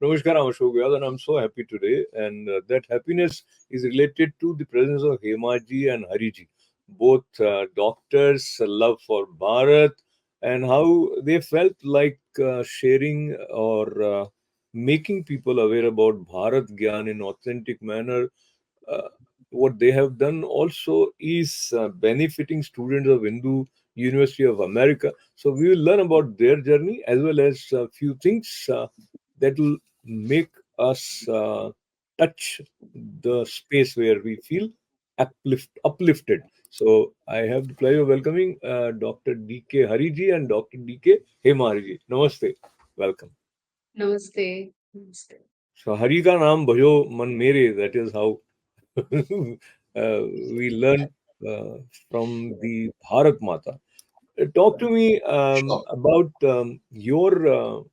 Namaskar, I'm Ashok Vyas, and I'm so happy today. And that happiness is related to the presence of Hema ji and Hari ji, both doctors, love for Bharat, and how they felt like sharing or making people aware about Bharat Gyan in authentic manner. uh, what they have done also is benefiting students of Hindu University of America. So we will learn about their journey as well as a few things that will make us touch the space where we feel uplifted. So I have the pleasure of welcoming Dr. D.K. Hariji and Dr. D.K. Hemariji. Namaste. Welcome. Namaste. Namaste. So Hari ka naam bhajo man mere. That is how we learn uh, from the Bharat Mata. Talk to me Sure. about your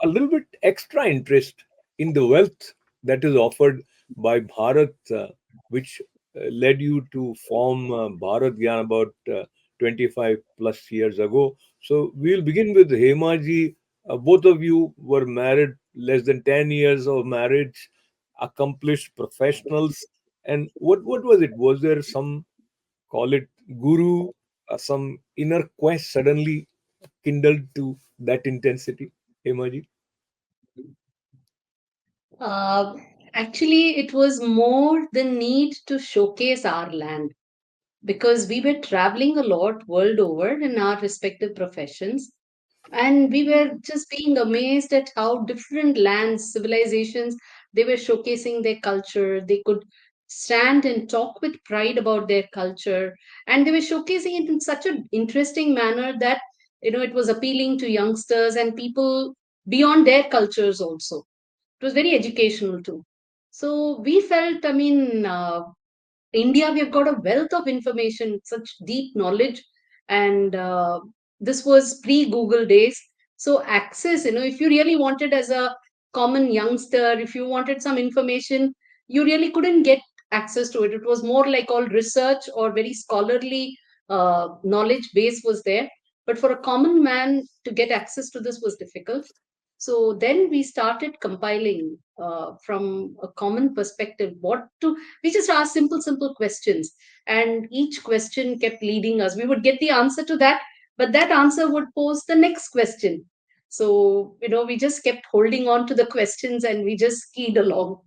a little bit extra interest in the wealth that is offered by Bharat, which led you to form Bharat Gyan about 25 plus years ago. So we'll begin with Hemaji. Both of you were married less than 10 years of marriage, accomplished professionals. And what was it? Was there some, call it guru, some inner quest suddenly kindled to that intensity, Hemaji? Uh, Actually, it was more the need to showcase our land because we were traveling a lot world over in our respective professions. And we were just being amazed at how different lands, civilizations, they were showcasing their culture. They could stand and talk with pride about their culture. And they were showcasing it in such an interesting manner that, it was appealing to youngsters and people beyond their cultures also. It was very educational too. So we felt, India, we've got a wealth of information, such deep knowledge, and this was pre Google days. So, access, if you really wanted as a common youngster, if you wanted some information, you really couldn't get access to it. It was more like all research or very scholarly knowledge base was there. But for a common man to get access to this was difficult. So then we started compiling from a common perspective what to. We just asked simple questions, and each question kept leading us. We would get the answer to that, but that answer would pose the next question. So we just kept holding on to the questions, and we just skied along.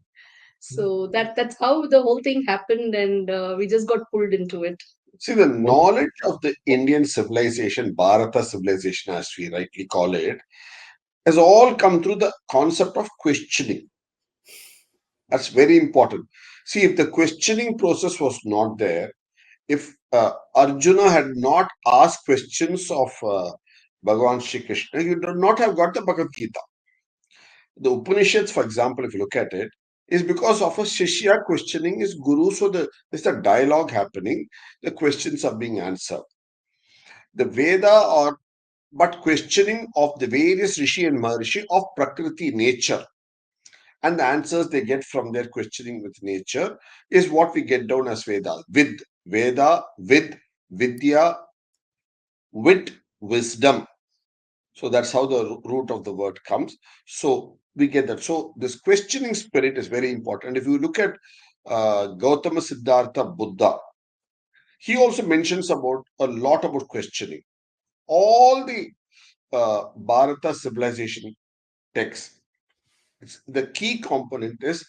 So that's how the whole thing happened, and we just got pulled into it. See, the What? knowledge of the Indian civilization, Bharata civilization, as we rightly call it, has all come through the concept of questioning. That's very important. See, if the questioning process was not there, if Arjuna had not asked questions of Bhagavan Shri Krishna, you would not have got the Bhagavad Gita. The Upanishads, for example, if you look at it, is because of a Shishya questioning his guru. So there's a dialogue happening, the questions are being answered. The Veda or but questioning of the various Rishi and Maharishi of Prakriti nature and the answers they get from their questioning with nature is what we get down as Veda, with Vidya, with wisdom. So that's how the root of the word comes. So we get that. So this questioning spirit is very important. If you look at Gautama Siddhartha Buddha, he also mentions about a lot about questioning. All the Bharata civilization texts, the key component is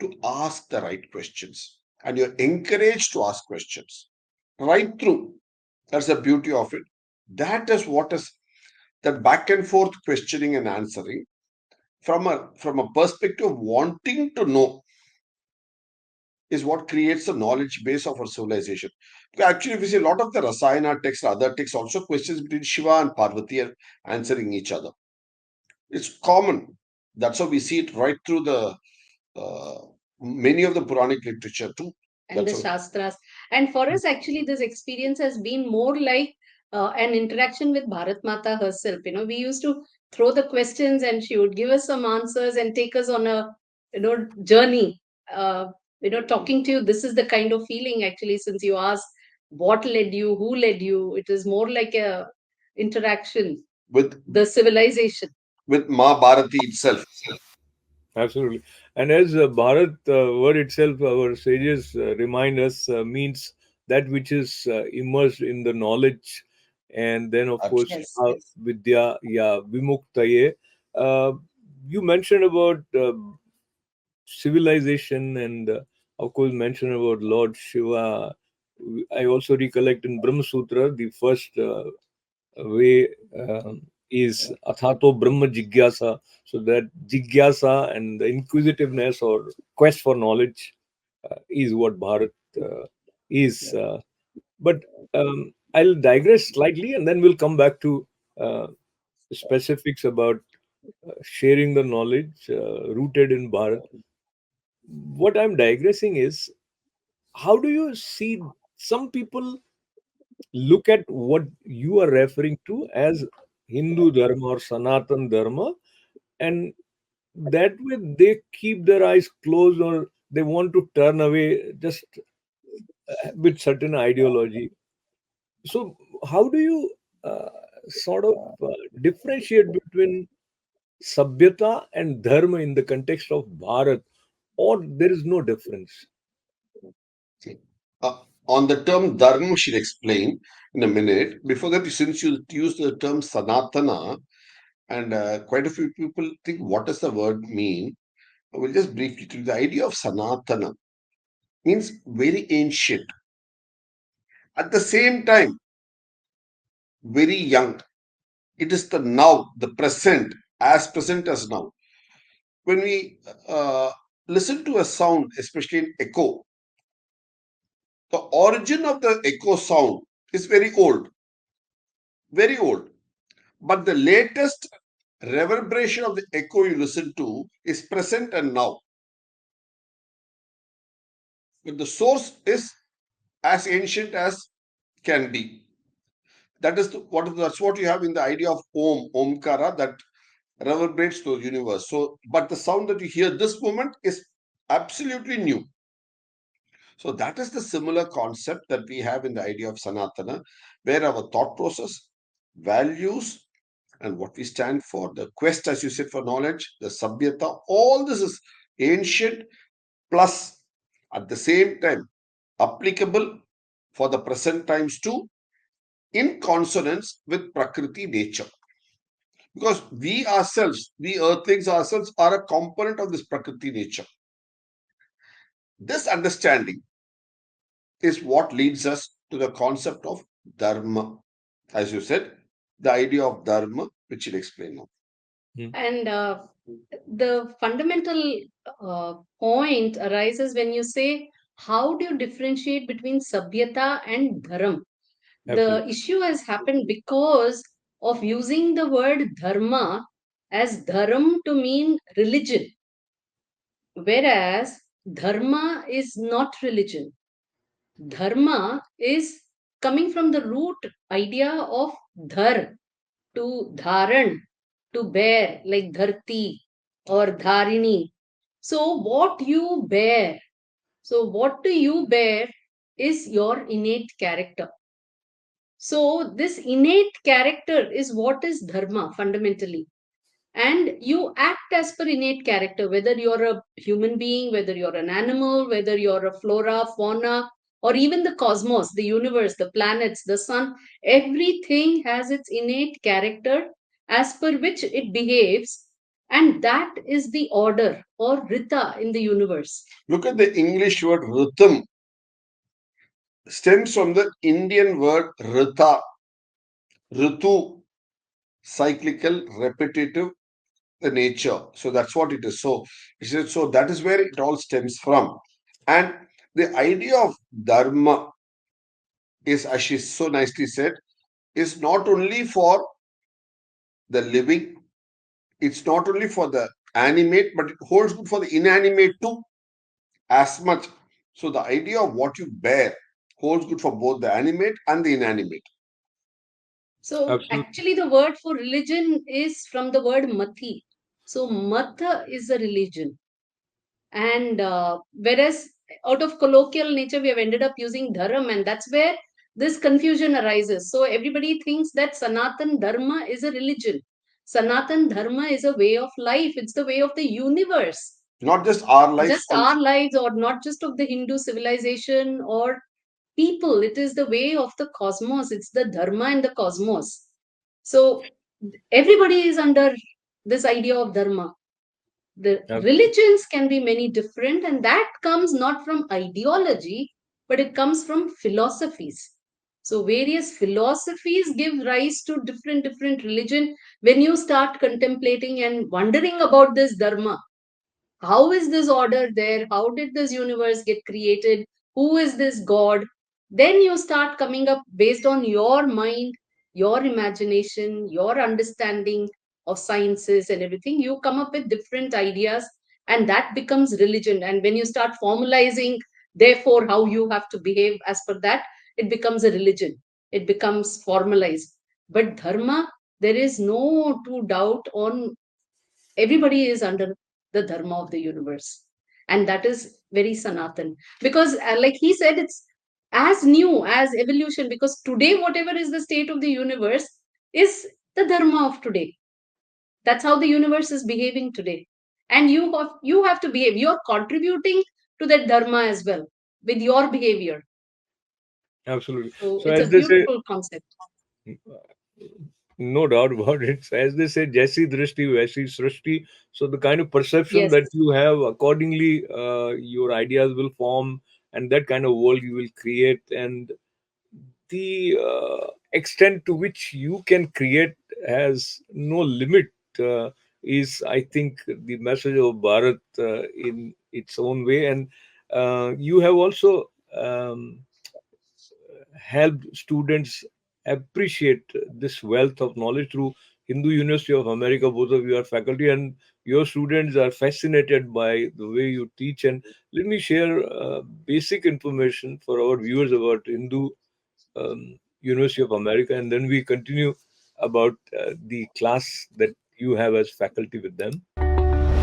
to ask the right questions. And you're encouraged to ask questions right through. That's the beauty of it. That is what is that back and forth questioning and answering from a perspective of wanting to know is what creates the knowledge base of our civilization. Because actually, if you see a lot of the Rasayana texts, other texts also questions between Shiva and Parvati are answering each other. It's common. That's how we see it right through the uh, many of the Puranic literature too. And the That's how. Shastras. And for us, actually, this experience has been more like an interaction with Bharat Mata herself. We used to throw the questions, and she would give us some answers and take us on a journey. Talking to you, this is the kind of feeling actually. Since you asked what led you, who led you, it is more like a interaction, With the civilization. with Ma Bharati itself. Absolutely. And as Bharat word itself, our sages remind us, means that which is immersed in the knowledge. And then, of course, Absolutely. Yes. Vidya, yeah, Vimuktaye. Uh, you mentioned about civilization and, of course, mentioned about Lord Shiva. I also recollect in Brahma Sutra, the first way is Athato Brahma Jigyasa. So that Jigyasa and the inquisitiveness or quest for knowledge is what Bharat is. But I'll digress slightly and then we'll come back to uh, specifics about sharing the knowledge rooted in Bharat. What I'm digressing is, how do you see some people look at what you are referring to as Hindu Dharma or Sanatan Dharma, and that way they keep their eyes closed or they want to turn away just with certain ideology. So, how do you sort of differentiate between Sabhyata and Dharma in the context of Bharat, or there is no difference? See, on the term dharma, we should explain in a minute. Before that, since you use the term sanatana, and quite a few people think, what does the word mean? I will just briefly tell you. The idea of sanatana means very ancient. At the same time, very young. It is the now, the present, as present as now. When we listen to a sound, especially in echo, the origin of the echo sound is very old, very old. But the latest reverberation of the echo you listen to is present and now. But the source is as ancient as can be. That is that's what you have in the idea of omkara, that reverberates to the universe. So, but the sound that you hear this moment is absolutely new. So that is the similar concept that we have in the idea of Sanatana, where our thought process, values, and what we stand for, the quest, as you said, for knowledge, the Sabhyata, all this is ancient plus at the same time applicable for the present times too, in consonance with Prakriti nature. Because we ourselves, we earthlings ourselves, are a component of this Prakriti nature. This understanding is what leads us to the concept of dharma. As you said, the idea of dharma, which you'll explain now. Hmm. And the fundamental point arises when you say, how do you differentiate between Sabhyata and Dharam? The Absolutely. issue has happened because of using the word Dharma as Dharam to mean religion, whereas Dharma is not religion. Dharma is coming from the root idea of dhar, to dharan, to bear, like dharti or dharini. So, what you bear, so what do you bear is your innate character. So, this innate character is what is dharma fundamentally. And you act as per innate character, whether you're a human being, whether you're an animal, whether you're a flora, fauna, or even the cosmos, the universe, the planets, the sun. Everything has its innate character as per which it behaves, and that is the order or rita in the universe. Look at the English word rhythm, stems from the Indian word rita, ritu, cyclical, repetitive, the nature. So that's what it is. So, so that is where it all stems from. And the idea of dharma is, as she so nicely said, is not only for the living, it's not only for the animate, but it holds good for the inanimate too, as much. So the idea of what you bear holds good for both the animate and the inanimate. So, Absolutely. actually, the word for religion is from the word mathi. So, matha is a religion. And whereas out of colloquial nature, we have ended up using dharam, and that's where this confusion arises. So everybody thinks that Sanatan Dharma is a religion. Sanatan Dharma is a way of life, it's the way of the universe. Not just our life Just also. our lives, or not just of the Hindu civilization or people. It is the way of the cosmos, it's the Dharma and the cosmos. So everybody is under this idea of Dharma. The Absolutely. religions can be many different, and that comes not from ideology, but it comes from philosophies. So various philosophies give rise to different religion. When you start contemplating and wondering about this Dharma, how is this order there, how did this universe get created, who is this god, then you start coming up based on your mind, your imagination, your understanding of sciences and everything, you come up with different ideas, and that becomes religion. And when you start formalizing therefore how you have to behave as per that, it becomes a religion, it becomes formalized. But dharma, there is no two doubt on, everybody is under the dharma of the universe, and that is very sanatan. Because like he said, it's as new as evolution, because today whatever is the state of the universe is the dharma of today. That's how the universe is behaving today, and you have to behave, you're contributing to that dharma as well with your behavior. Absolutely. So So it's as a they say, beautiful concept. no doubt about it. So as they say, Jaisi Drishti, Vaisi Srishti. So the kind of perception Yes, that you have, accordingly, your ideas will form, and that kind of world you will create. And the extent to which you can create has no limit, is, I think, the message of Bharat in its own way. And you have also helped students appreciate this wealth of knowledge through Hindu University of America. Both of you are faculty, and your students are fascinated by the way you teach. And let me share basic information for our viewers about Hindu University of America, and then we continue about the class that you have as faculty with them.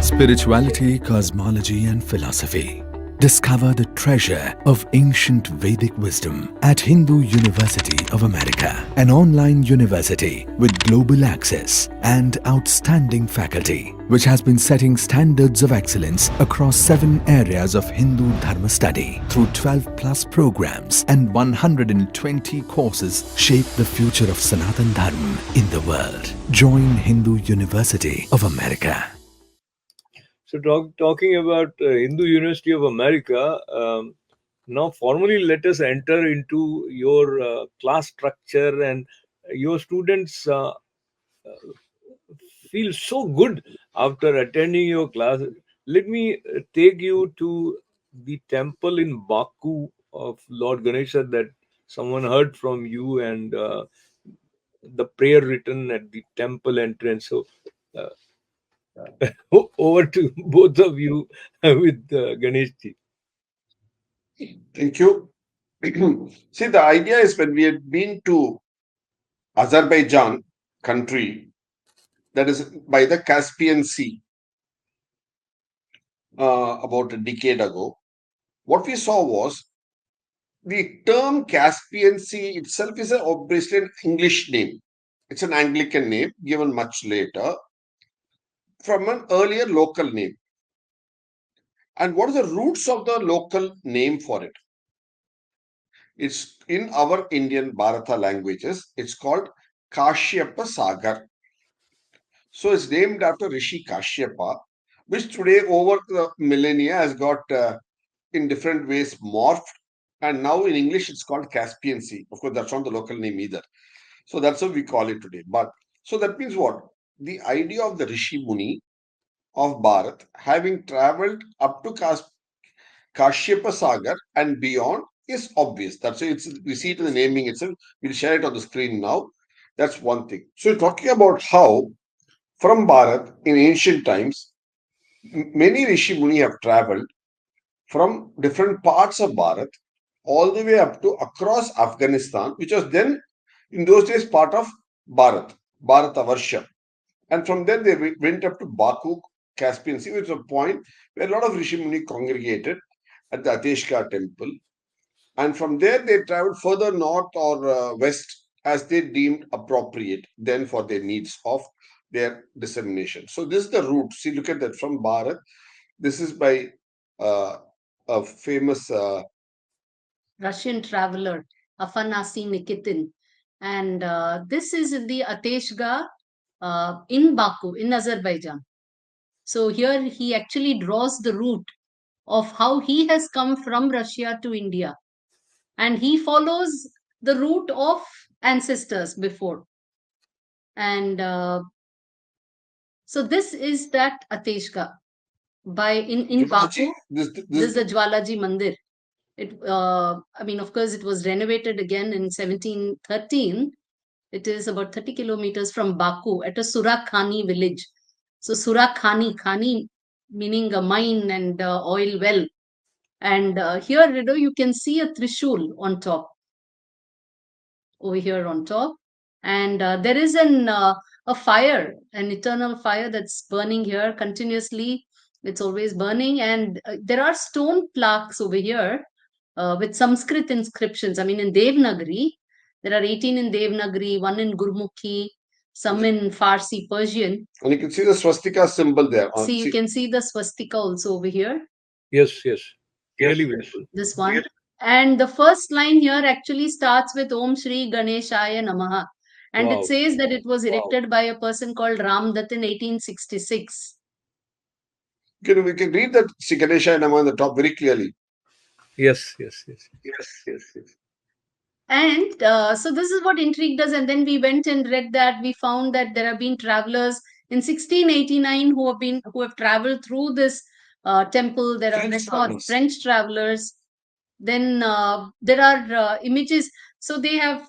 Spirituality, cosmology, and philosophy. Discover the treasure of ancient Vedic wisdom at Hindu University of America, an online university with global access and outstanding faculty, which has been setting standards of excellence across 7 areas of Hindu Dharma study through 12 plus programs and 120 courses shape the future of Sanatan Dharma in the world. Join Hindu University of America. So, talking about Hindu University of America, now formally let us enter into your class structure. And your students feel so good after attending your class. Let me take you to the temple in Baku of Lord Ganesha that someone heard from you, and the prayer written at the temple entrance. So, uh, over to both of you with Ganesh ji. Thank you. See, the idea is when we had been to Azerbaijan country, that is by the Caspian Sea, about a decade ago, what we saw was the term Caspian Sea itself is obviously an English name. It's an Anglican name given much later from an earlier local name. And what are the roots of the local name for it? It's in our Indian Bharata languages, it's called Kashyapa Sagar. So it's named after Rishi Kashyapa, which today over the millennia has got in different ways morphed. And now in English, it's called Caspian Sea. Of course, that's not the local name either. So that's what we call it today. But so that means what? The idea of the Rishi Muni of Bharat having traveled up to Kashyapa Sagar and beyond is obvious. That's why it's we see it in the naming itself. We'll share it on the screen now. That's one thing. So we're talking about how from Bharat in ancient times, many Rishi Muni have traveled from different parts of Bharat all the way up to across Afghanistan, which was then in those days part of Bharat, Bharatavarsha. And from there they went up to Baku, Caspian Sea, which was a point where a lot of Rishi Muni congregated at the Ateshka temple. And from there they traveled further north or west as they deemed appropriate then for their needs of their dissemination. So this is the route. See, look at that from Bharat. This is by a famous Russian traveler, Afanasy Nikitin. And this is in the Ateshga in Baku, in Azerbaijan. So here he actually draws the route of how he has come from Russia to India. And he follows the route of ancestors before. And so this is that Ateshga in Jwalaji. Baku. This This is the Jwalaji Mandir. I mean, of course, it was renovated again in 1713. It is about 30 kilometers from Baku at a Surakhani village. So Khani meaning a mine and oil well. And here, you can see a Trishul on top, over here on top. And there is a fire, an eternal fire that's burning here continuously. It's always burning. And there are stone plaques over here with Sanskrit inscriptions. I mean, in Devanagari, there are 18 in Devanagari, one in Gurmukhi, some in Farsi, Persian. And you can see the swastika symbol there. See, you can see the swastika also over here. Yes, yes. Really beautiful. This one. And the first line here actually starts with Om Shri Ganeshaya Namaha. And Wow. it says that it was erected by a person called Ram Dutt in 1866. We can read that Sri Ganesha Nama on the top very clearly. Yes, yes, yes. And so this is what intrigued us. And then we went and read that. We found that there have been travelers in 1689 who have traveled through this temple. There are French travelers. Then there are images. So they have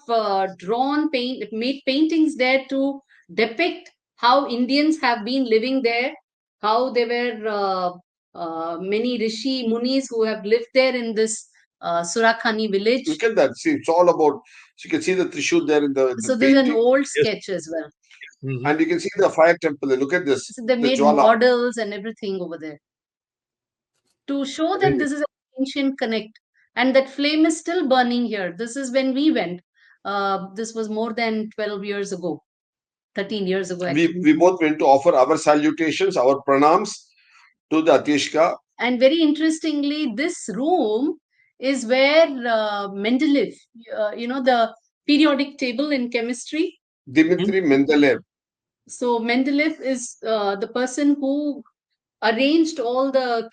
made paintings there to depict how Indians have been living there, how there were many rishi munis who have lived there in this Surakhani village. Look at that. See, it's all about. So you can see the Trishul there in the. So this is an old sketch as well. Mhm. And you can see the fire temple. Look at this. So they made models and everything over there to show that this is an ancient connect, and that flame is still burning here. This is when we went. This was more than 12 years ago, 13 years ago. We both went to offer our salutations, our pranams to the Ateshka. And very interestingly, this room is where Mendeleev, the periodic table in chemistry. Dmitry Mendeleev. So Mendeleev is the person who arranged all the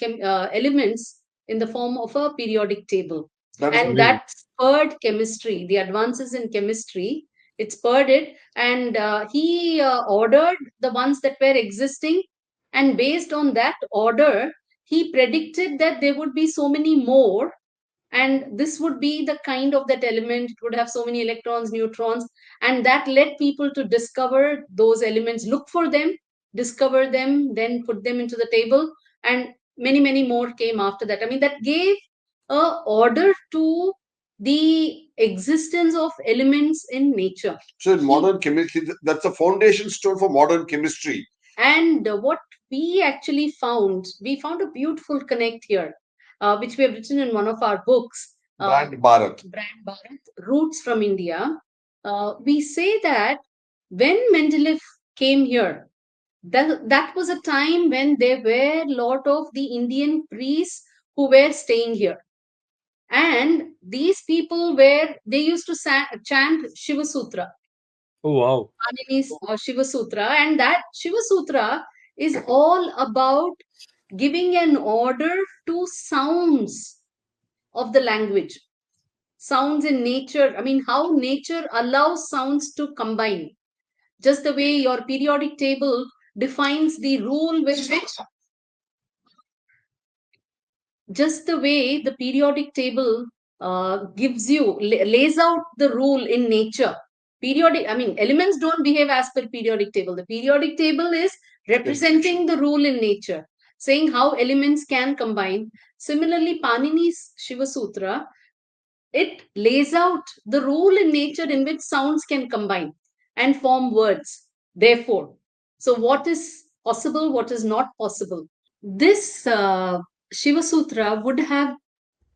elements in the form of a periodic table. That spurred chemistry, the advances in chemistry. It spurred it. And he ordered the ones that were existing. And based on that order, he predicted that there would be so many more. And this would be the kind of that element. It would have so many electrons, neutrons. And that led people to discover those elements, look for them, discover them, then put them into the table. And many, many more came after that. I mean, that gave a order to the existence of elements in nature. So in modern chemistry, that's a foundation stone for modern chemistry. And what we actually found, we found a beautiful connect here, which we have written in one of our books. Brand Bharat. Roots from India. We say that when Mendeleev came here, that was a time when there were a lot of the Indian priests who were staying here. And these people they used to chant Shiva Sutra. Oh, wow. Panini's Shiva Sutra. And that Shiva Sutra is all about giving an order to sounds of the language. Sounds in nature. I mean, how nature allows sounds to combine. Just the way your periodic table defines the rule with which, just the way the periodic table lays out the rule in nature. Elements don't behave as per periodic table. The periodic table is representing the rule in nature, saying how elements can combine. Similarly, Panini's Shiva Sutra, it lays out the rule in nature in which sounds can combine and form words. Therefore, so what is possible, what is not possible? This Shiva Sutra would have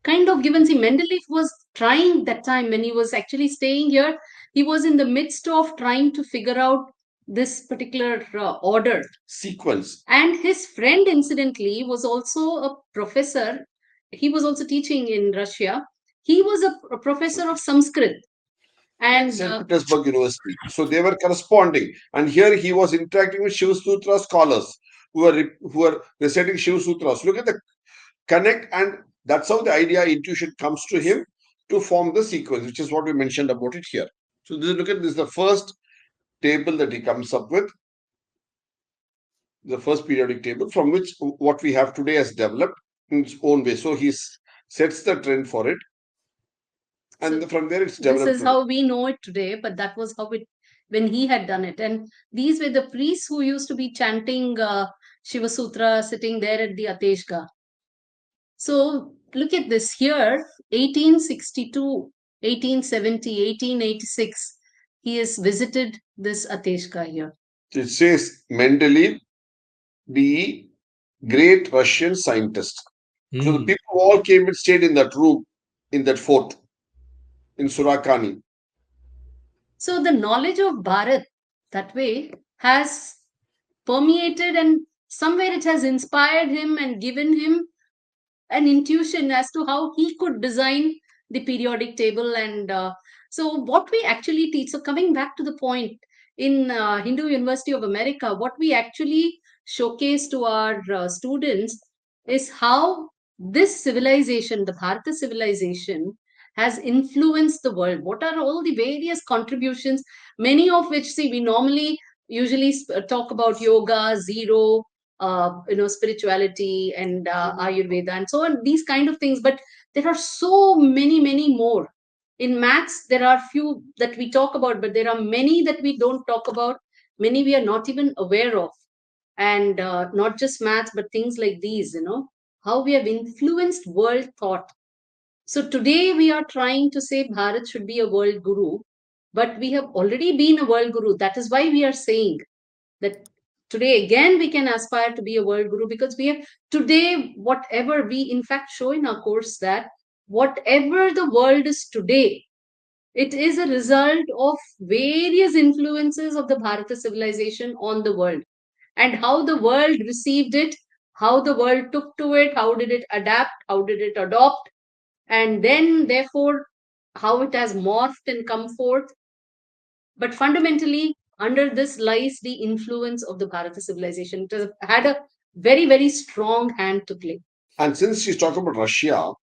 kind of given. See, Mendeleev was trying that time when he was actually staying here. He was in the midst of trying to figure out this particular order. sequence. And his friend, incidentally, was also a professor. He was also teaching in Russia. He was a professor of Sanskrit. And St. Petersburg University. So they were corresponding, and here he was interacting with Shiva Sutra scholars who are reciting Shiva Sutras. Look at the connect, and that's how the idea intuition comes to him to form the sequence, which is what we mentioned about it here. So look at this, the first table that he comes up with, the first periodic table from which what we have today has developed in its own way. So he sets the trend for it, and so from there it's this developed is today. how we know it today, but that was how it when he had done it. And these were the priests who used to be chanting Shiva Sutra sitting there at the Ateshga. So look at this here, 1862, 1870, 1886. He has visited this Ateshga here. It says Mendeleev, the great Russian scientist. So the Hmm. people who all came and stayed in that room, in that fort, in Surakani. So the knowledge of Bharat that way has permeated, and somewhere it has inspired him and given him an intuition as to how he could design the periodic table. And so what we actually teach, so coming back to the point, in Hindu University of America, what we actually showcase to our students is how this civilization, the Bharata civilization, has influenced the world. What are all the various contributions, many of which, see, we normally usually talk about yoga, zero, spirituality, and Ayurveda, and so on, these kind of things. But there are so many, many more. In maths, there are few that we talk about, but there are many that we don't talk about. Many we are not even aware of. And not just maths, but things like these, how we have influenced world thought. So today we are trying to say Bharat should be a world guru, but we have already been a world guru. That is why we are saying that today again we can aspire to be a world guru, because we have today, whatever we in fact show in our course, that whatever the world is today, it is a result of various influences of the Bharata civilization on the world, and how the world received it, how the world took to it, how did it adapt, how did it adopt, and then therefore how it has morphed and come forth. But fundamentally, under this lies the influence of the Bharata civilization. It has had a very, very strong hand to play. And since she's talking about Russia,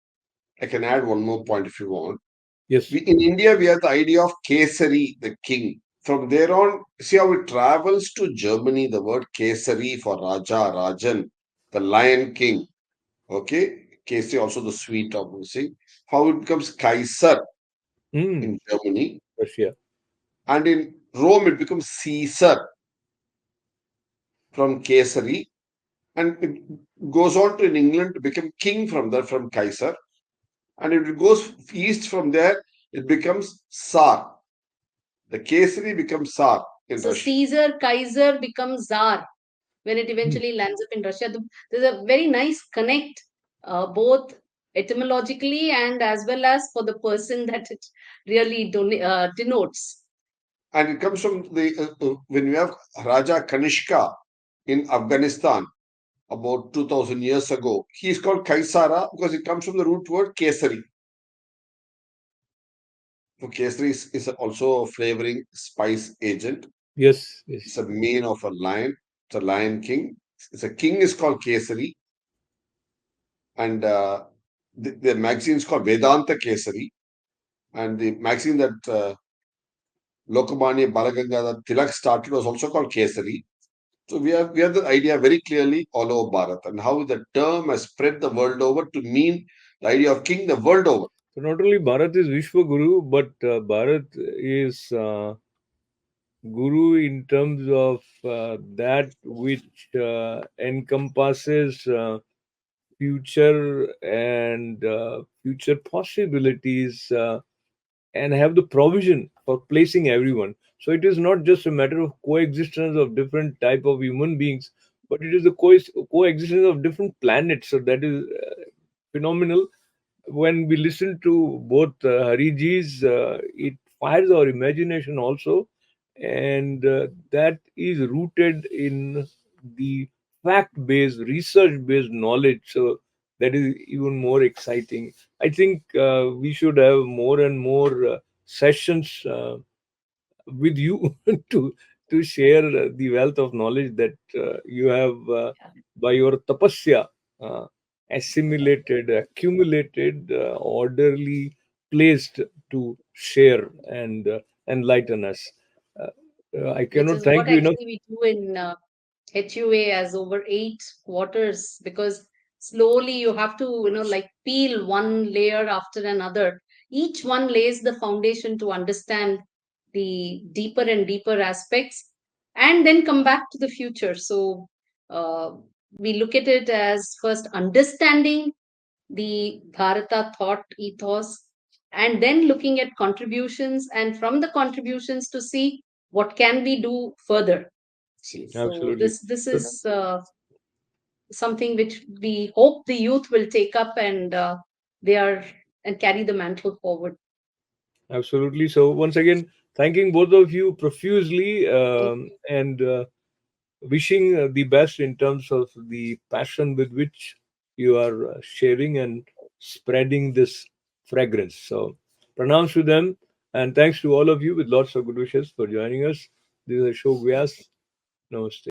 I can add one more point if you want. Yes. In India, we have the idea of Kesari, the king. From there on, see how it travels to Germany, the word Kesari for Raja, Rajan, the lion king. Okay. Kesari, also the sweet, obviously. How it becomes Kaiser Hmm. in Germany. Russia. And in Rome, it becomes Caesar from Kesari. And it goes on to in England to become king from there, from Kaiser. And if it goes east from there, it becomes Tsar. The Kesari becomes Tsar in So Russia. Caesar, Kaiser becomes Tsar when it Hmm. eventually lands up in Russia. There's a very nice connect, both etymologically and as well as for the person that it really denotes. And it comes from the when we have Raja Kanishka in Afghanistan about 2000 years ago. He is called Kaisara because it comes from the root word Kesari. So Kesari is also a flavoring spice agent. Yes. It's Yes. a mane of a lion. It's a lion king. It's a king is called Kesari, and the magazine is called Vedanta Kesari, and the magazine that Lokmanya Balagangadhar Tilak started was also called Kesari. So we have the idea very clearly all over Bharat, and how the term has spread the world over to mean the idea of king the world over. So not only Bharat is Vishwa Guru, but Bharat is Guru in terms of that which encompasses future and future possibilities, and have the provision for placing everyone. So it is not just a matter of coexistence of different type of human beings, but it is the coexistence of different planets. So that is phenomenal. When we listen to both Hariji's, it fires our imagination also, and that is rooted in the fact-based, research-based knowledge. So that is even more exciting. I think we should have more and more sessions with you to share the wealth of knowledge that you have by your tapasya uh, assimilated, accumulated, orderly placed to share and enlighten us. Uh, I Which cannot is thank what you enough. actually we do in HUA as over 8 quarters, because slowly you have to, like peel one layer after another. Each one lays the foundation to understand the deeper and deeper aspects and then come back to the future. So uh, we look at it as first understanding the Bharata thought ethos, and then looking at contributions, and from the contributions to see what can we do further. So Absolutely. this So, is something which we hope the youth will take up, and they are and carry the mantle forward. absolutely. So once again, thanking both of you profusely, Thank and wishing the best in terms of the passion with which you are sharing and spreading this fragrance. So, pranams to them, and thanks to all of you with lots of good wishes for joining us. This is Ashok Vyas. Namaste.